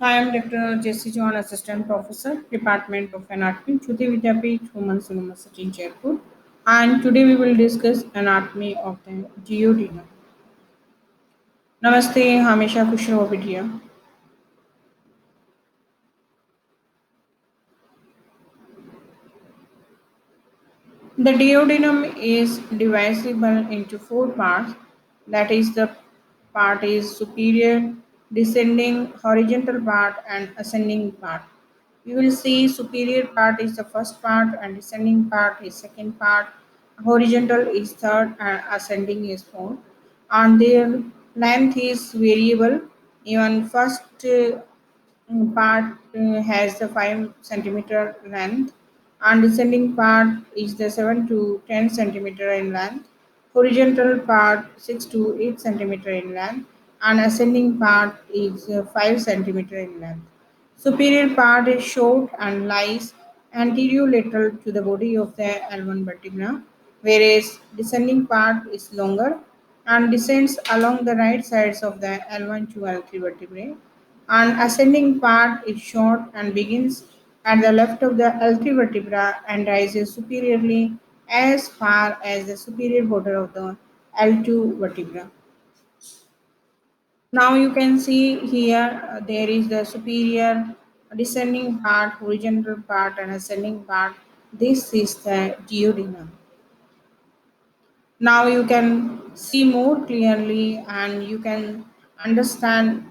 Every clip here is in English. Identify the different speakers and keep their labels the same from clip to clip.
Speaker 1: Hi, I'm Dr. Jesse John, Assistant Professor, Department of Anatomy, Chuti Vidyapeeth, Women's University, Jaipur. And today we will discuss anatomy of the duodenum. नमस्ते हमेशा खुश रहो बिटिया The duodenum is divisible into four parts. That is, the part is superior, descending, horizontal part, and ascending part. You will see superior part is the first part, and descending part is second part. Horizontal is third, and ascending is fourth. And their length is variable. Even first part has the 5 centimeter length and descending part is the 7 to 10 centimeter in length, horizontal part 6 to 8 centimeter in length, and ascending part is 5 centimeter in length. Superior part is short and lies anterolateral to the body of the L1 vertebra, whereas descending part is longer and descends along the right sides of the L1 to L3 vertebrae. And ascending part is short and begins at the left of the L3 vertebra and rises superiorly as far as the superior border of the L2 vertebra. Now you can see here there is the superior descending part, horizontal part, and ascending part. This is the duodenum. Now you can see more clearly and you can understand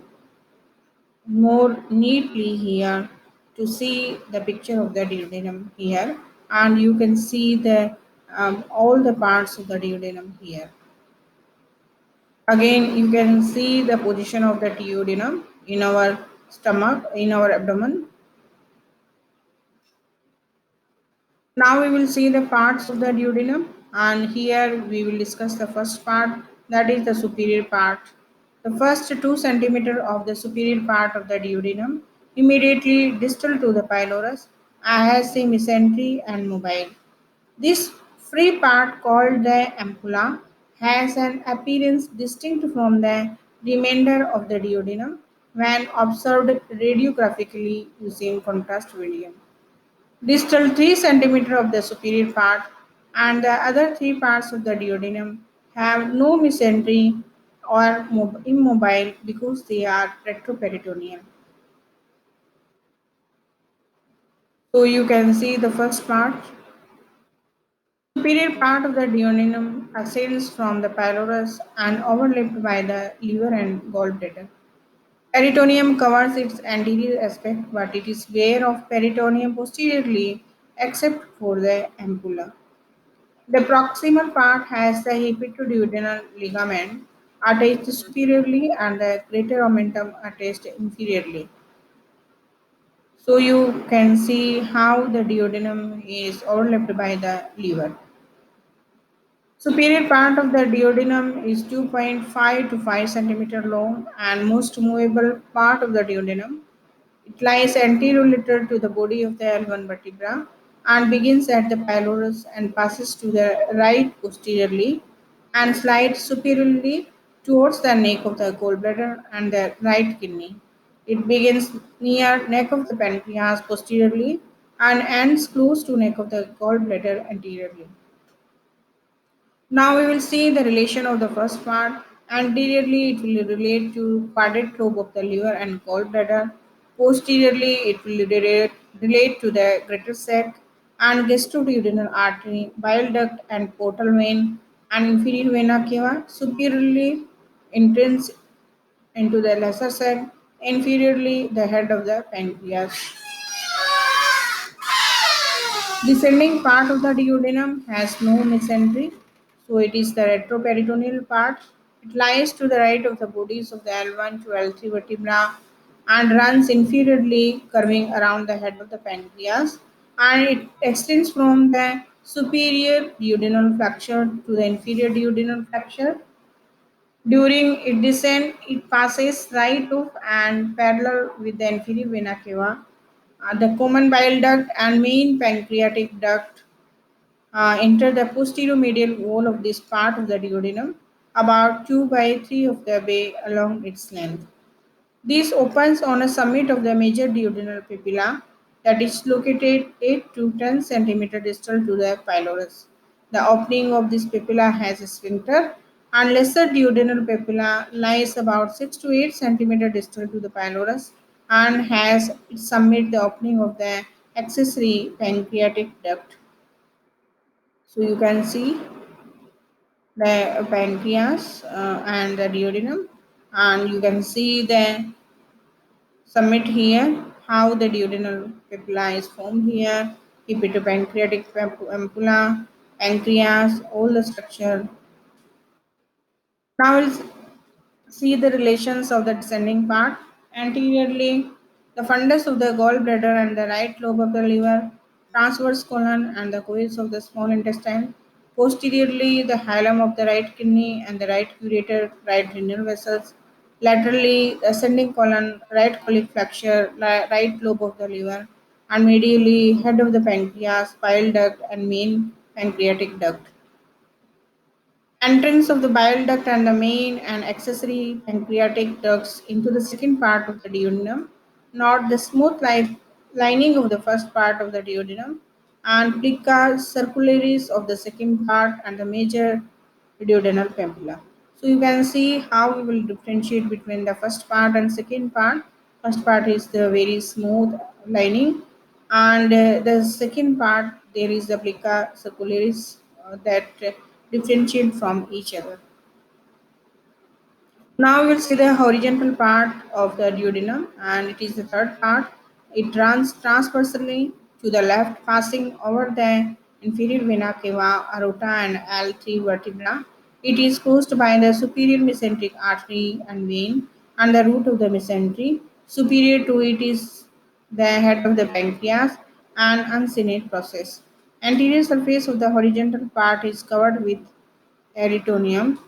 Speaker 1: more neatly here to see the picture of the duodenum here, and you can see the all the parts of the duodenum here. Again, you can see the position of the duodenum in our stomach, in our abdomen. Now we will see the parts of the duodenum, and here we will discuss the first part, that is the superior part. The first 2 centimeter of the superior part of the duodenum, immediately distal to the pylorus, has a mesentery and mobile. This free part called the ampulla has an appearance distinct from the remainder of the duodenum when observed radiographically using contrast medium. Distal 3 centimeter of the superior part and the other three parts of the duodenum have no mesentery or immobile because they are retroperitoneal. So you can see the first part. Superior part of the duodenum ascends from the pylorus and overlapped by the liver and gallbladder. Peritoneum covers its anterior aspect, but it is bare of peritoneum posteriorly except for the ampulla. The proximal part has the hepatoduodenal ligament attached superiorly and the greater omentum attached inferiorly. So you can see how the duodenum is overlapped by the liver. Superior part of the duodenum is 2.5 to 5 centimeter long and most movable part of the duodenum. It lies anterolateral to the body of the L1 vertebra and begins at the pylorus and passes to the right posteriorly and slides superiorly towards the neck of the gallbladder and the right kidney. It begins near neck of the pancreas posteriorly and ends close to neck of the gallbladder anteriorly. Now we will see the relation of the first part. Anteriorly, it will relate to quadrate lobe of the liver and gallbladder. Posteriorly, it will relate to the greater sac and gastroduodenal artery, bile duct and portal vein, and inferior vena cava. Superiorly, entrance into the lesser sac. Inferiorly, the head of the pancreas. Descending part of the duodenum has no mesentery, so it is the retroperitoneal part. It lies to the right of the bodies of the L1 to L3 vertebra and runs inferiorly, curving around the head of the pancreas, and it extends from the superior duodenal flexure to the inferior duodenal flexure. During its descent, it passes right of and parallel with the inferior vena cava, the common bile duct and main pancreatic duct enter the posterior medial wall of this part of the duodenum, about 2 by 3 of the way along its length. This opens on a summit of the major duodenal papilla that is located 8 to 10 cm distal to the pylorus. The opening of this papilla has a sphincter and lesser duodenal papilla lies about 6 to 8 cm distal to the pylorus and has its summit the opening of the accessory pancreatic duct. So you can see the pancreas and the duodenum, and you can see the summit here, how the duodenal papilla is formed here, hepatopancreatic ampulla, pancreas, all the structure. Now we'll see the relations of the descending part. Anteriorly, the fundus of the gallbladder and the right lobe of the liver, transverse colon and the coils of the small intestine. Posteriorly, the hilum of the right kidney and the right ureter, right renal vessels. Laterally, the ascending colon, right colic flexure, right lobe of the liver. And medially, head of the pancreas, bile duct, and main pancreatic duct. Entrance of the bile duct and the main and accessory pancreatic ducts into the second part of the duodenum, not the smooth lining of the first part of the duodenum, and plica circularis of the second part and the major duodenal papilla. So you can see how we will differentiate between the first part and second part. First part is the very smooth lining, and the second part there is the plica circularis that differentiate from each other. Now we'll see the horizontal part of the duodenum, and it is the third part. It runs transversely to the left, passing over the inferior vena cava, aorta, and L3 vertebra. It is closed by the superior mesenteric artery and vein and the root of the mesentery. Superior to it is the head of the pancreas and uncinate process. Anterior surface of the horizontal part is covered with peritoneum,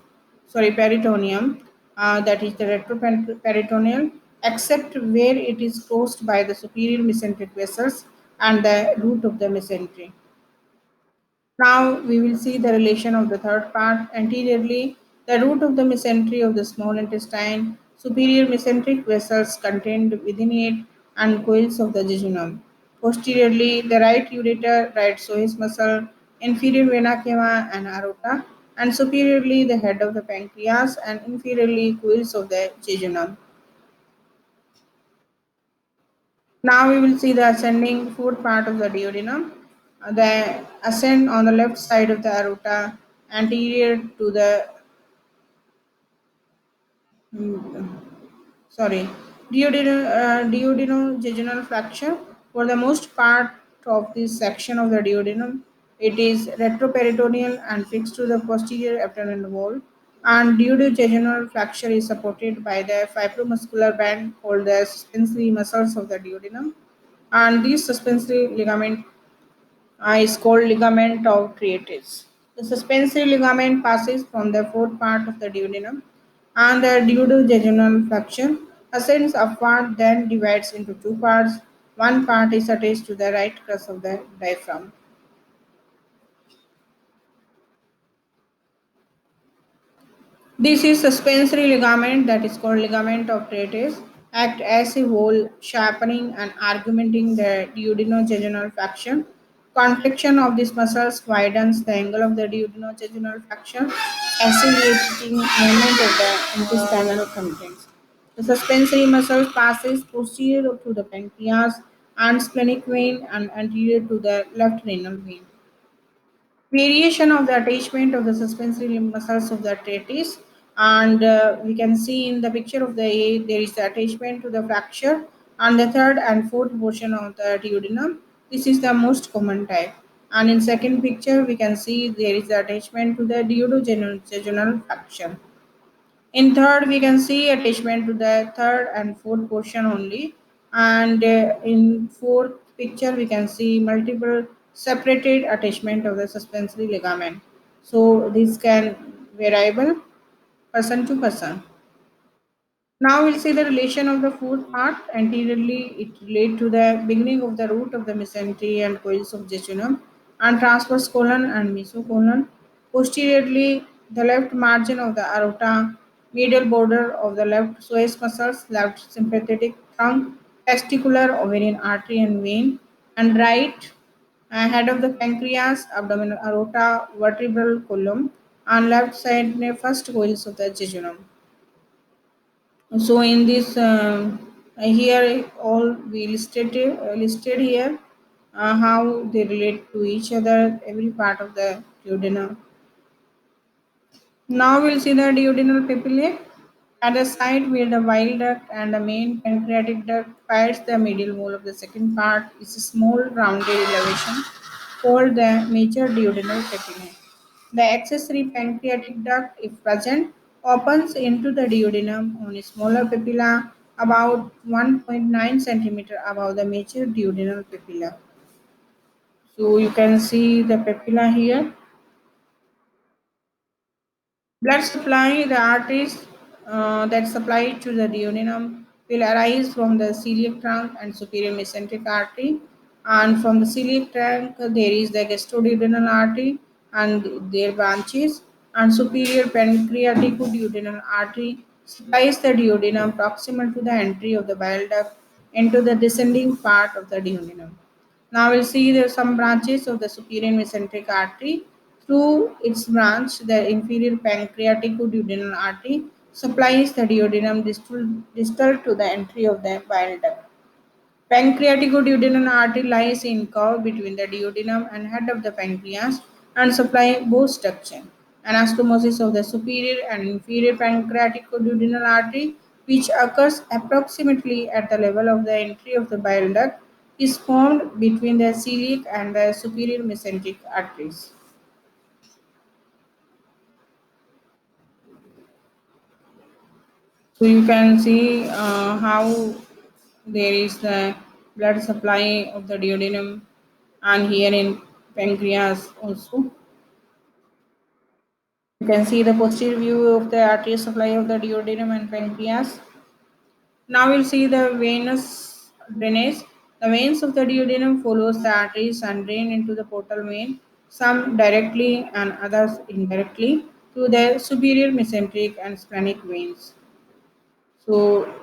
Speaker 1: peritoneum, that is the retroperitoneal, except where it is closed by the superior mesenteric vessels and the root of the mesentery. Now we will see the relation of the third part. Anteriorly, the root of the mesentery of the small intestine, superior mesenteric vessels contained within it, and coils of the jejunum. Posteriorly, the right ureter, right psoas muscle, inferior vena cava and aorta, and superiorly the head of the pancreas and inferiorly coils of the jejunum. Now we will see the ascending fourth part of the duodenum. The ascent on the left side of the aorta, anterior to the mm, sorry, duodenojejunal fracture. For the most part of this section of the duodenum, it is retroperitoneal and fixed to the posterior abdominal wall. And duodenojejunal fracture is supported by the fibromuscular band called the suspensory muscles of the duodenum. And these suspensory ligament is called ligament of Treatis. The suspensory ligament passes from the fourth part of the duodenum and the duodenojejunal fracture ascends upward, then divides into two parts. One part is attached to the right crus of the diaphragm. This is suspensory ligament that is called ligament of Treatis, act as a whole, sharpening and augmenting the duodenojejunal fraction. Contraction of these muscles widens the angle of the duodenojejunal fraction, accelerating movement of the intestinal contents. The suspensory muscle passes posterior to the pancreas and splenic vein and anterior to the left renal vein. Variation of the attachment of the suspensory muscles of the tratis, and we can see in the picture of the A there is the attachment to the fracture and the third and fourth portion of the duodenum. This is the most common type, and in second picture we can see there is the attachment to the duodenojejunal fracture. In third, we can see attachment to the third and fourth portion only. And in fourth picture, we can see multiple separated attachment of the suspensory ligament. So this can variable person to person. Now we'll see the relation of the fourth part. Anteriorly, it relates to the beginning of the root of the mesentery and coils of jejunum and transverse colon and mesocolon. Posteriorly, the left margin of the aorta medial border of the left psoas muscles, left sympathetic trunk, testicular ovarian artery and vein, and right head of the pancreas, abdominal aorta, vertebral column, and left side first coils of the jejunum. So in this here all we listed here how they relate to each other, every part of the duodenum. Now we'll see the duodenal papillae. At the site where the bile duct and the main pancreatic duct fights the medial wall of the second part is a small rounded elevation called the major duodenal papillae. The accessory pancreatic duct, if present, opens into the duodenum on a smaller papilla about 1.9 centimeter above the major duodenal papilla. So you can see the papilla here. Blood supply, the arteries that supply to the duodenum will arise from the celiac trunk and superior mesenteric artery. And from the celiac trunk, there is the gastroduodenal artery and their branches. And superior pancreaticoduodenal artery supplies the duodenum proximal to the entry of the bile duct into the descending part of the duodenum. Now we'll see there are some branches of the superior mesenteric artery. Through its branch, the inferior pancreaticoduodenal artery supplies the duodenum distal to the entry of the bile duct. Pancreaticoduodenal artery lies in curve between the duodenum and head of the pancreas and supply both structure. Anastomosis of the superior and inferior pancreaticoduodenal artery, which occurs approximately at the level of the entry of the bile duct, is formed between the celiac and the superior mesenteric arteries. So you can see how there is the blood supply of the duodenum and here in pancreas also. You can see the posterior view of the arterial supply of the duodenum and pancreas. Now we'll see the venous drainage. The veins of the duodenum follows the arteries and drain into the portal vein, some directly and others indirectly, through the superior mesenteric and splenic veins. So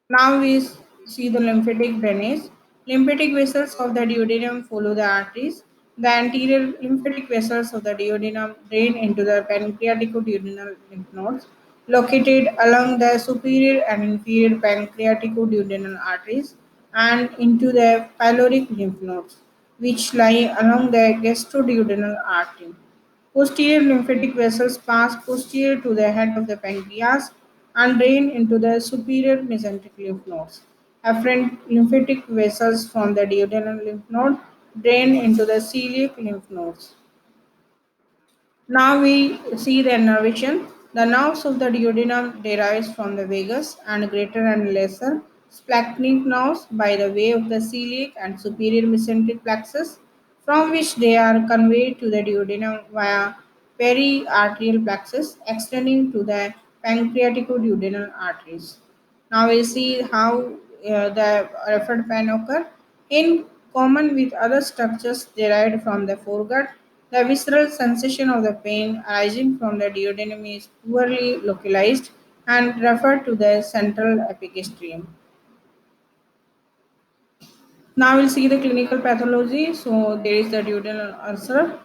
Speaker 1: now we see the lymphatic drainage. Lymphatic vessels of the duodenum follow the arteries. The anterior lymphatic vessels of the duodenum drain into the pancreaticoduodenal lymph nodes located along the superior and inferior pancreaticoduodenal arteries and into the pyloric lymph nodes, which lie along the gastroduodenal artery. Posterior lymphatic vessels pass posterior to the head of the pancreas and drain into the superior mesenteric lymph nodes. Afferent lymphatic vessels from the duodenal lymph node drain into the celiac lymph nodes. Now we see the innervation. The nerves of the duodenum derives from the vagus and greater and lesser splanchnic nerves by the way of the celiac and superior mesenteric plexus, from which they are conveyed to the duodenum via periarterial plexus extending to the pancreaticoduodenal arteries. Now we see how the referred pain occur. In common with other structures derived from the foregut, the visceral sensation of the pain arising from the duodenum is poorly localized and referred to the central epigastrium. Now we'll see the clinical pathology. So there is the duodenal ulcer.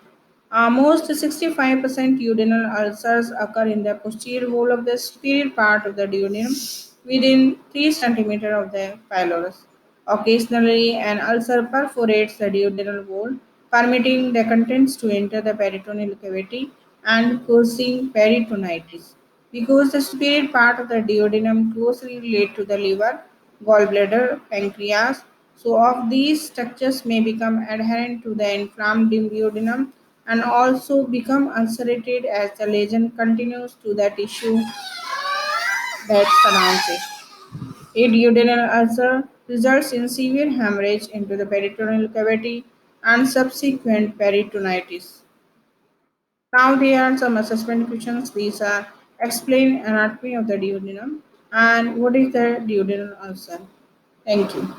Speaker 1: Most 65% duodenal ulcers occur in the posterior wall of the superior part of the duodenum within 3 cm of the pylorus. Occasionally, an ulcer perforates the duodenal wall, permitting the contents to enter the peritoneal cavity and causing peritonitis. Because the superior part of the duodenum closely relates to the liver, gallbladder, pancreas, so of these structures may become adherent to the inflamed duodenum and also become ulcerated as the lesion continues to the tissue that surrounds it. A duodenal ulcer results in severe hemorrhage into the peritoneal cavity and subsequent peritonitis. Now there are some assessment questions. These are explain anatomy of the duodenum and what is the duodenal ulcer. Thank you.